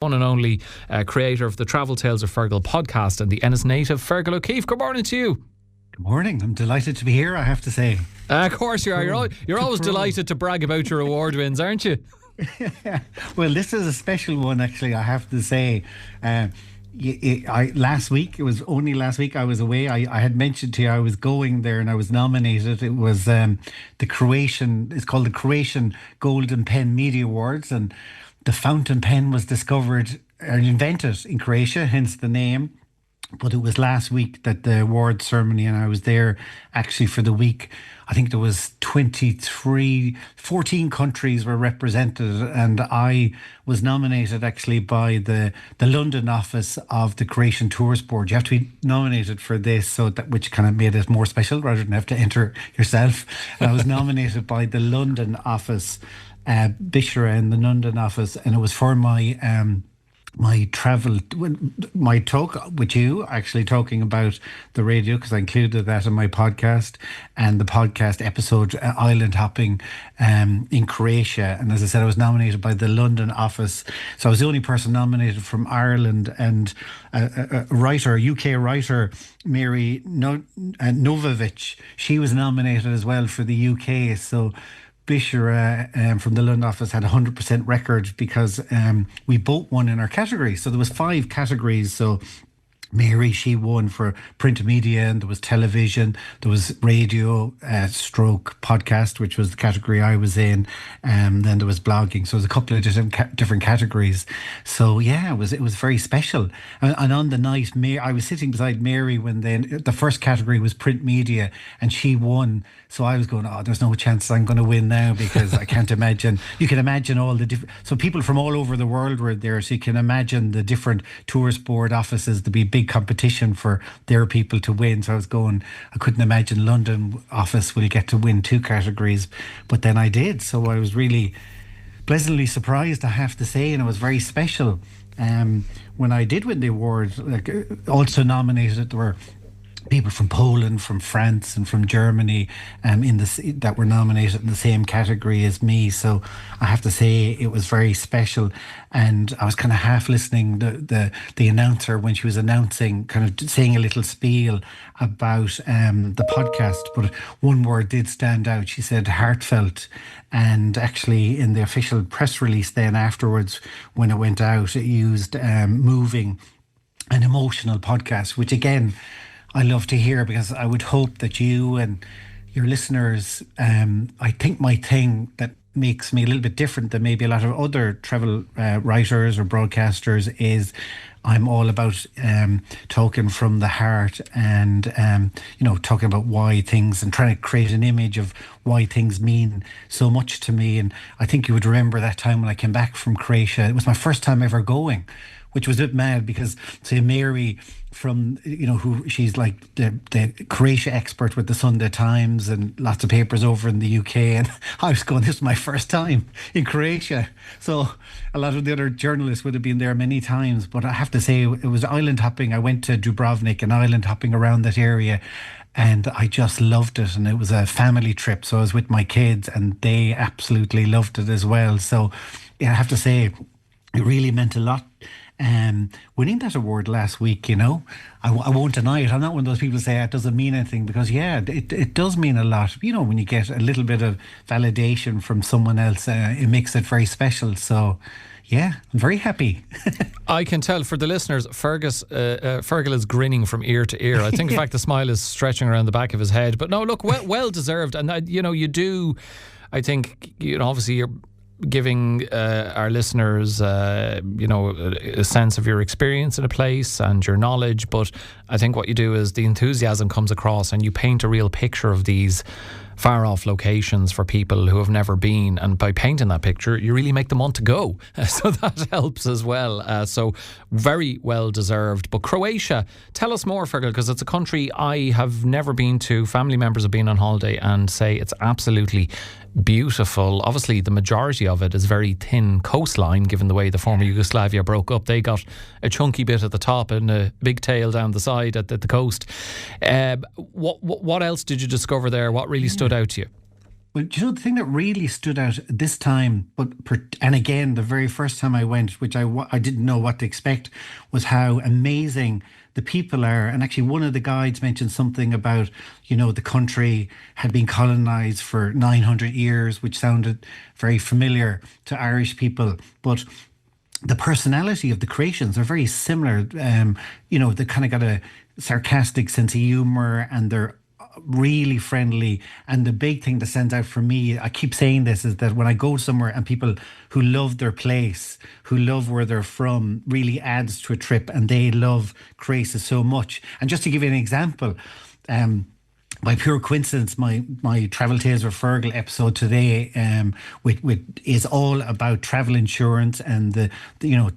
one and only creator of the Travel Tales of Fergal podcast and the Ennis native, Fergal O'Keeffe. Good morning to you. Good morning. I'm delighted to be here, I have to say. Of course you are. You're always delighted to brag about your award wins, aren't you? Well, this is a special one, actually, I have to say. Last week I was away. I had mentioned to you I was going there and I was nominated. It was it's called the Croatian Golden Pen Media Awards, and the fountain pen was discovered and invented in Croatia, hence the name. But it was last week that the award ceremony, and I was there actually for the week. I think there was 14 countries were represented, and I was nominated actually by the London office of the Croatian Tourist Board. You have to be nominated for this, which kind of made it more special rather than have to enter yourself. And I was nominated by the London office, Bishara in the London office, and it was for my talk with you, actually talking about the radio, because I included that in my podcast, and the podcast episode Island Hopping in Croatia. And as I said, I was nominated by the London office, so I was the only person nominated from Ireland. And a UK writer, Mary Novovic, she was nominated as well for the UK. So Bishara from the London office had 100% record, because we both won in our category. So there was 5 categories. So Mary, she won for print media, and there was television, there was radio, stroke podcast, which was the category I was in, and then there was blogging. So there was a couple of different categories. So yeah, it was very special. And on the night, I was sitting beside Mary when the first category was print media, and she won. So I was going, there's no chance I'm going to win now, because I can't imagine. You can imagine all the different. So people from all over the world were there. So you can imagine the different tourist board offices. There'd be big competition for their people to win. So I was going, I couldn't imagine London office will get to win 2 categories, but then I did. So I was really pleasantly surprised, I have to say, and it was very special. When I did win the award, also nominated, there were people from Poland, from France, and from Germany that were nominated in the same category as me. So I have to say it was very special. And I was kind of half listening the announcer when she was announcing, kind of saying a little spiel about the podcast. But one word did stand out. She said heartfelt. And actually in the official press release then afterwards, when it went out, it used moving and emotional podcast, which again, I love to hear, because I would hope that you and your listeners, I think my thing that makes me a little bit different than maybe a lot of other travel writers or broadcasters is I'm all about talking from the heart, and talking about why things, and trying to create an image of why things mean so much to me. And I think you would remember that time when I came back from Croatia. It was my first time ever going, which was a bit mad, because say Mary from, who she's like the Croatia expert with the Sunday Times and lots of papers over in the UK, and I was going, this is my first time in Croatia. So a lot of the other journalists would have been there many times, but I have to say it was island hopping. I went to Dubrovnik and island hopping around that area, and I just loved it. And it was a family trip, so I was with my kids and they absolutely loved it as well. So yeah, I have to say it really meant a lot. Winning that award last week, I won't deny it. I'm not one of those people who say it doesn't mean anything, because yeah, it does mean a lot. When you get a little bit of validation from someone else, it makes it very special. So yeah, I'm very happy. I can tell for the listeners, Fergal is grinning from ear to ear. I think in fact the smile is stretching around the back of his head. But no, look, well deserved. And you do, I think, obviously you're giving our listeners, a sense of your experience in a place and your knowledge. But I think what you do is the enthusiasm comes across, and you paint a real picture of these far off locations for people who have never been, and by painting that picture you really make them want to go, so that helps as well. So very well deserved. But Croatia, tell us more, Fergal, because it's a country I have never been to. Family members have been on holiday and say it's absolutely beautiful. Obviously the majority of it is very thin coastline, given the way the former Yugoslavia broke up. They got a chunky bit at the top and a big tail down the side at the coast. What else did you discover there? What really stood out to you? Well, do you know, the thing that really stood out this time, and again, the very first time I went, which I didn't know what to expect, was how amazing the people are. And actually, one of the guides mentioned something about, the country had been colonized for 900 years, which sounded very familiar to Irish people. But the personality of the Croatians are very similar. They kind of got a sarcastic sense of humor, and they're really friendly. And the big thing that stands out for me, I keep saying this, is that when I go somewhere and people who love their place, who love where they're from, really adds to a trip, and they love Croatia so much. And just to give you an example, by pure coincidence, my Travel Tales with Fergal episode today, is all about travel insurance and the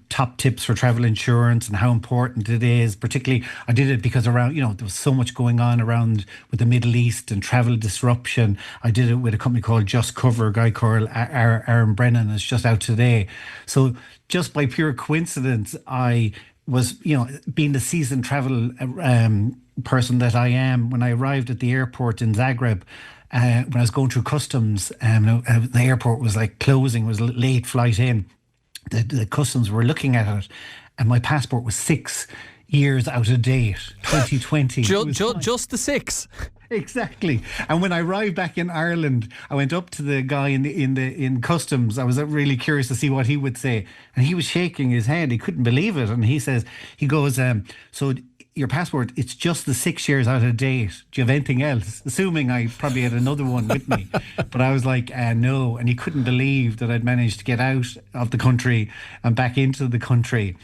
top tips for travel insurance and how important it is. Particularly, I did it because around there was so much going on around with the Middle East and travel disruption. I did it with a company called Just Cover, a guy called Aaron Brennan. It's just out today. So just by pure coincidence, I was being the seasoned travel person that I am, when I arrived at the airport in Zagreb, when I was going through customs, the airport was like closing, was a late flight in. The customs were looking at it, and my passport was 6 years out of date, 2020. Just the 6. Exactly. And when I arrived back in Ireland, I went up to the guy in customs. I was really curious to see what he would say, and he was shaking his head. He couldn't believe it, and he goes, so your passport, it's just the 6 years out of date. Do you have anything else? Assuming I probably had another one with me. But I was like, no. And he couldn't believe that I'd managed to get out of the country and back into the country.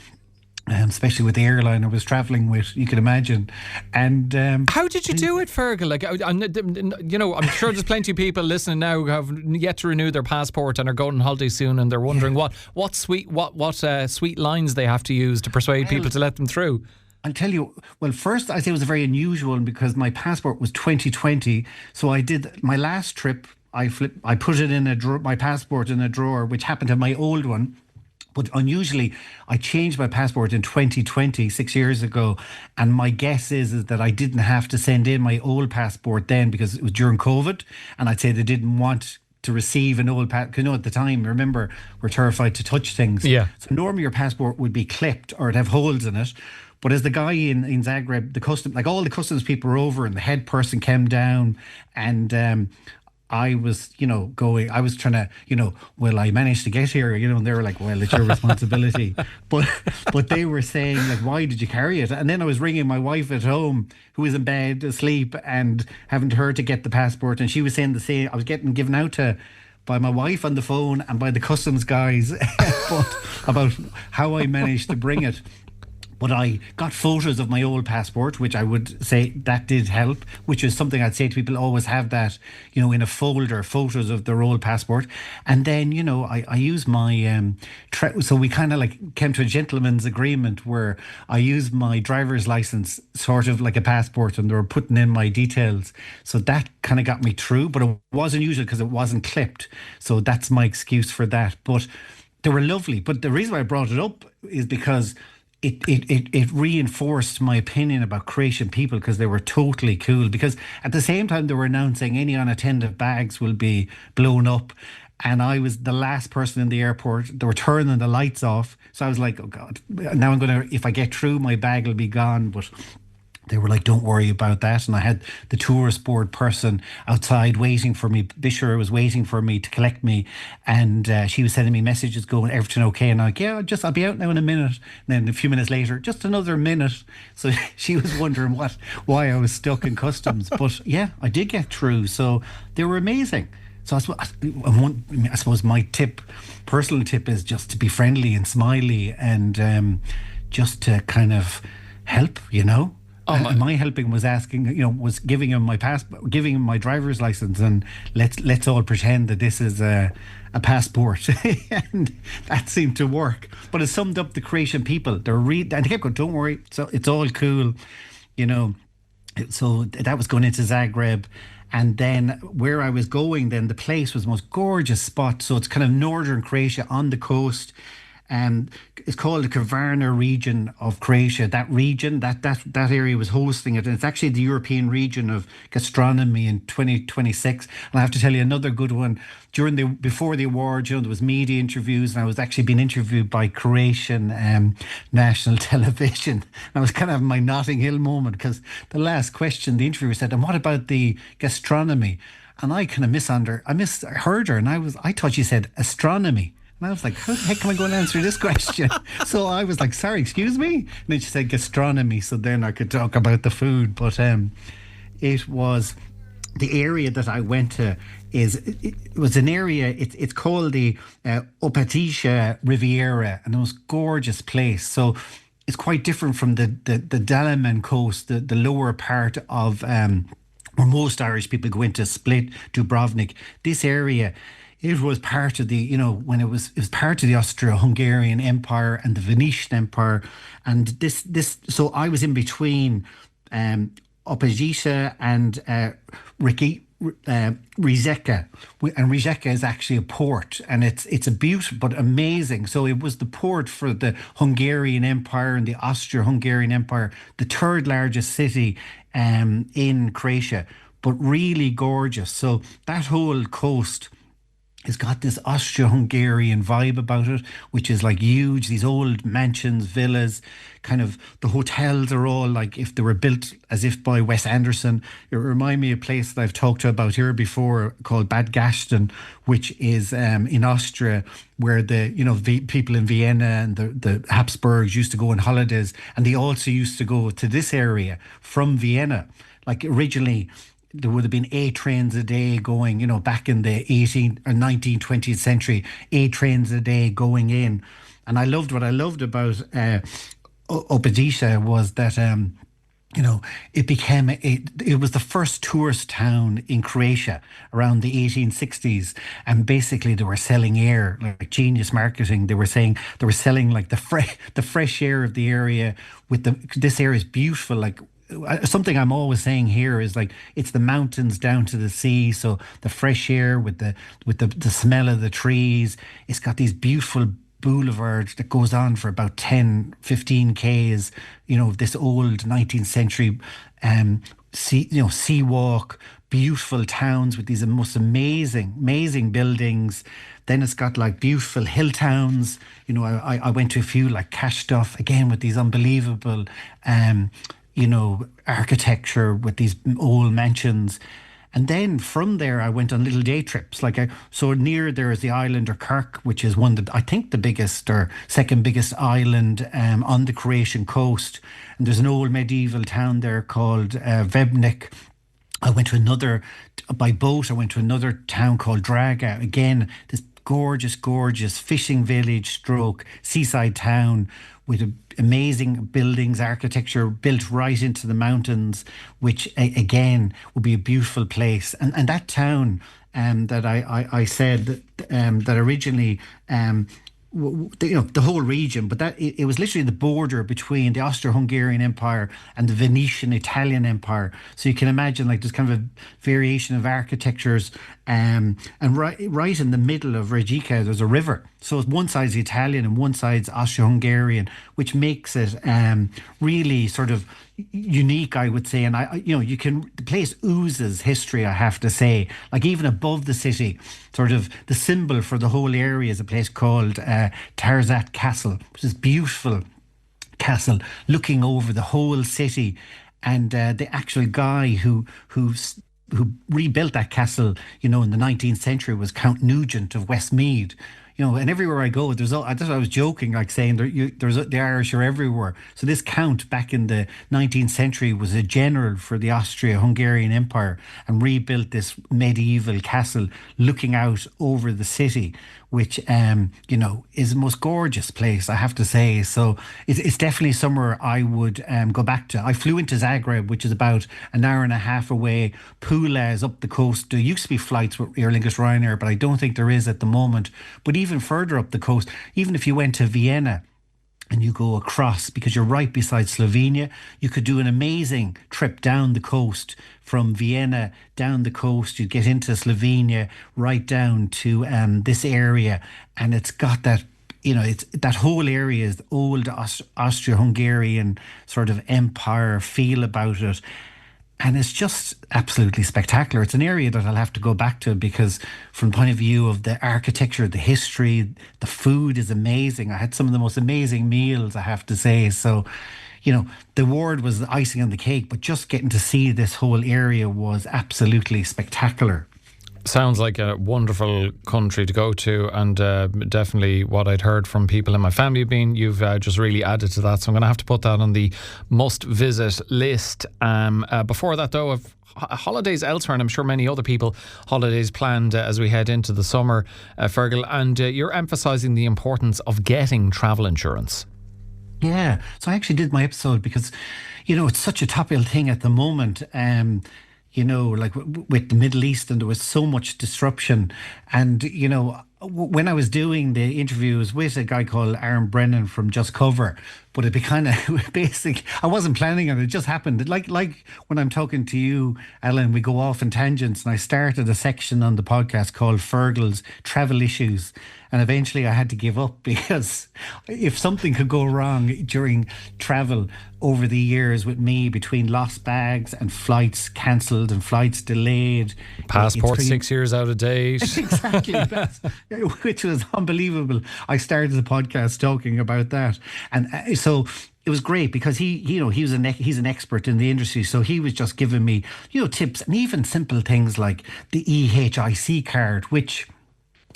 Especially with the airline I was travelling with, you can imagine. And how did you do it, Fergal? Like, I'm sure there's plenty of people listening now who have yet to renew their passport and are going on holiday soon, and they're wondering what sweet lines they have to use to persuade people to let them through. I'll tell you, well, first I say it was a very unusual one because my passport was 2020. So I did my last trip, I put it in my passport in a drawer, which happened to my old one. But unusually, I changed my passport in 2020, 6 years ago. And my guess is that I didn't have to send in my old passport then because it was during COVID. And I'd say they didn't want to receive an old passport. At the time, remember, we're terrified to touch things. Yeah. So normally your passport would be clipped or it'd have holes in it. But as the guy in Zagreb, all the customs people were over, and the head person came down, and I was, I was trying to, I managed to get here, and they were like, well, it's your responsibility. But they were saying, like, why did you carry it? And then I was ringing my wife at home, who was in bed asleep, and having her to get the passport. And she was saying the same. I was getting given out to by my wife on the phone and by the customs guys about how I managed to bring it. But I got photos of my old passport, which I would say that did help, which is something I'd say to people, always have that, in a folder, photos of their old passport. And then, I used my, so we kind of like came to a gentleman's agreement where I used my driver's license sort of like a passport, and they were putting in my details. So that kind of got me through, but it wasn't usual because it wasn't clipped. So that's my excuse for that. But they were lovely. But the reason why I brought it up is because it reinforced my opinion about Croatian people, because they were totally cool. Because at the same time they were announcing any unattended bags will be blown up, and I was the last person in the airport. They were turning the lights off, so I was like, oh God, now if I get through, my bag will be gone. But they were like, don't worry about that. And I had the tourist board person outside waiting for me. Bishara was waiting for me to collect me. And she was sending me messages going, everything okay? And I'm like, yeah, I'll be out now in a minute. And then a few minutes later, just another minute. So she was wondering why I was stuck in customs. But yeah, I did get through. So they were amazing. So I suppose my personal tip is just to be friendly and smiley, and just to kind of help, my helping was asking, was giving him my passport, giving him my driver's license, and let's all pretend that this is a passport, and that seemed to work. But it summed up the Croatian people. And they kept going, don't worry, so it's all cool, So that was going into Zagreb. And then where I was going, then the place was the most gorgeous spot. So it's kind of northern Croatia on the coast. It's called the Kavarna region of Croatia. That region, that area was hosting it. And it's actually the European region of gastronomy in 2026. And I have to tell you another good one. Before the awards, there was media interviews, and I was actually being interviewed by Croatian national television. I was kind of having my Notting Hill moment, because the last question the interviewer said, "And what about the gastronomy?" And I kind of misheard her, and I thought she said astronomy. And I was like, how the heck am I going to answer this question? So I was like, sorry, excuse me? And then she said gastronomy, so then I could talk about the food. But it was the area that I went to. It was an area, it's called the Opatija Riviera, and it was a gorgeous place. So it's quite different from the Dalaman coast, the lower part of where most Irish people go into, Split, Dubrovnik. This area, it was part of the, when it was part of the Austro-Hungarian Empire and the Venetian Empire. And so I was in between Opatija and Rijeka. And Rijeka is actually a port, and it's a beautiful but amazing. So it was the port for the Hungarian Empire and the Austro-Hungarian Empire, the third largest city in Croatia, but really gorgeous. So that whole coast has got this Austro-Hungarian vibe about it, which is like huge, these old mansions, villas, kind of the hotels are all like if they were built as if by Wes Anderson. It reminds me of a place that I've talked about here before called Bad Gastein, which is in Austria, where the people in Vienna and the Habsburgs used to go on holidays, and they also used to go to this area from Vienna. Like originally, there would have been 8 trains a day going, back in the 18th or 19th, 20th century, 8 trains a day going in. And what I loved about Opatija was that, it was the first tourist town in Croatia around the 1860s. And basically they were selling air, like genius marketing. They were selling like the fresh air of the area this area is beautiful, like, something I'm always saying here is like it's the mountains down to the sea, so the fresh air with the smell of the trees. It's got these beautiful boulevards that goes on for about 10-15 k's, this old 19th century sea walk, beautiful towns with these most amazing buildings. Then it's got like beautiful hill towns. I went to a few like Kashtof, again with these unbelievable architecture with these old mansions. And then from there, I went on little day trips. So near there is the island of Kirk, which is one that I think the biggest or second biggest island on the Croatian coast. And there's an old medieval town there called Vebnik. I went to by boat, I went to another town called Draga. Again, this gorgeous fishing village stroke seaside town with amazing buildings, architecture built right into the mountains, which again would be a beautiful place. And that town that I said that originally the whole region, but that it was literally the border between the Austro-Hungarian Empire and the Venetian Italian Empire. So you can imagine like there's kind of a variation of architectures, and right in the middle of Rijeka there's a river. So one side's Italian and one side's Austro-Hungarian, which makes it really sort of unique, I would say. And the place oozes history, I have to say. Like even above the city, sort of the symbol for the whole area is a place called Tarzat Castle, which is beautiful castle looking over the whole city. And the actual guy who rebuilt that castle, in the 19th century was Count Nugent of Westmeath. And everywhere I go, that's what I was joking, like saying the Irish are everywhere. So this count back in the 19th century was a general for the Austro-Hungarian Empire and rebuilt this medieval castle looking out over the city, which, is the most gorgeous place, I have to say. So it's definitely somewhere I would go back to. I flew into Zagreb, which is about an hour and a half away. Pula is up the coast. There used to be flights with Aer Lingus Ryanair, but I don't think there is at the moment. But even further up the coast, even if you went to Vienna and you go across, because you're right beside Slovenia, you could do an amazing trip down the coast from Vienna down the coast. You get into Slovenia, right down to this area, and it's got that it's that whole area is the old Austro-Hungarian sort of empire feel about it. And it's just absolutely spectacular. It's an area that I'll have to go back to because from the point of view of the architecture, the history, the food is amazing. I had some of the most amazing meals, I have to say. So, the award was the icing on the cake, but just getting to see this whole area was absolutely spectacular. Sounds like a wonderful country to go to, and definitely what I'd heard from people in my family being, you've just really added to that. So I'm going to have to put that on the must-visit list. Before that, though, I've holidays elsewhere, and I'm sure many other people holidays planned as we head into the summer, Fergal, and you're emphasising the importance of getting travel insurance. Yeah, so I actually did my episode because, it's such a topical thing at the moment. Like with the Middle East, and there was so much disruption. And, when I was doing the interviews with a guy called Aaron Brennan from Just Cover, but it'd be kind of basic. I wasn't planning on it. It just happened. Like when I'm talking to you, Alan, we go off in tangents, and I started a section on the podcast called Fergal's Travel Issues. And eventually I had to give up because if something could go wrong during travel over the years with me, between lost bags and flights cancelled and flights delayed. Passport 6 years out of date. Exactly. Which was unbelievable. I started the podcast talking about that. And so it was great because he's an expert in the industry. So he was just giving me, tips, and even simple things like the EHIC card, which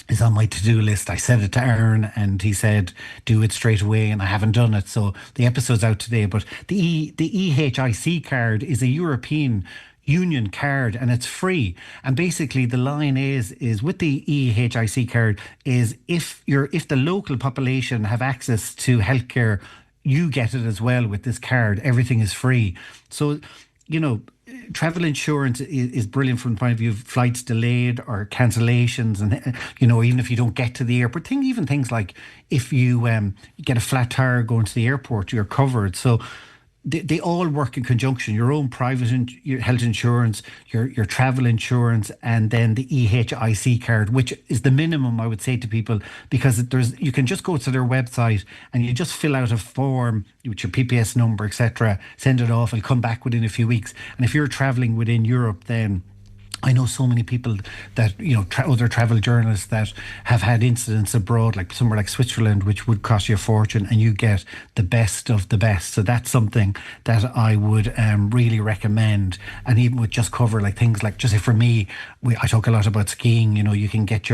is on my to-do list. I said it to Aaron and he said, do it straight away, and I haven't done it. So the episode's out today. But the EHIC card is a European Union card and it's free. And basically the line is with the EHIC card is if the local population have access to healthcare, you get it as well with this card. Everything is free. So, travel insurance is brilliant from the point of view of flights delayed or cancellations, and even if you don't get to the airport, even things like if you get a flat tire going to the airport, you're covered. So they all work in conjunction. Your own private your health insurance, your travel insurance, and then the EHIC card, which is the minimum, I would say to people, because you can just go to their website and you just fill out a form with your PPS number, etc., send it off, and come back within a few weeks. And if you're traveling within Europe, then I know so many people that, other travel journalists that have had incidents abroad, like somewhere like Switzerland, which would cost you a fortune, and you get the best of the best. So that's something that I would really recommend. And even with Just Cover, like things like, just for me, I talk a lot about skiing, you can get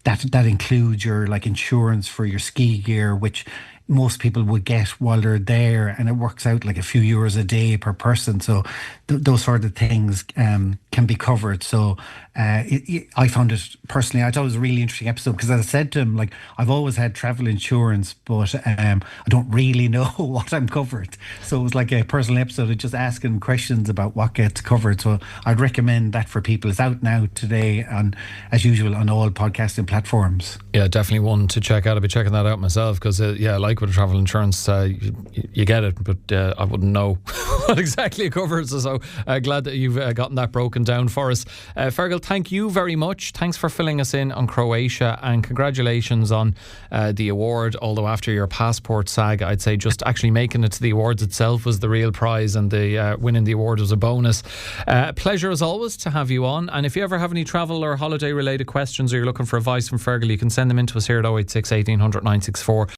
that includes your like insurance for your ski gear, which most people would get while they're there, and it works out like a few euros a day per person. So those sort of things can be covered. So I found it personally, I thought it was a really interesting episode because, as I said to him, like, I've always had travel insurance, but I don't really know what I'm covered. So it was like a personal episode of just asking questions about what gets covered. So I'd recommend that for people. It's out now today, and as usual on all podcasting platforms. Yeah, definitely one to check out. I'll be checking that out myself because like with travel insurance, you get it, but I wouldn't know what exactly it covers. So glad that you've gotten that broken down for us. Fergal, thank you very much. Thanks for filling us in on Croatia, and congratulations on the award. Although after your passport saga, I'd say just actually making it to the awards itself was the real prize, and the winning the award was a bonus. Pleasure as always to have you on. And if you ever have any travel or holiday related questions, or you're looking for advice from Fergal, you can send them in to us here at 086 1800 964.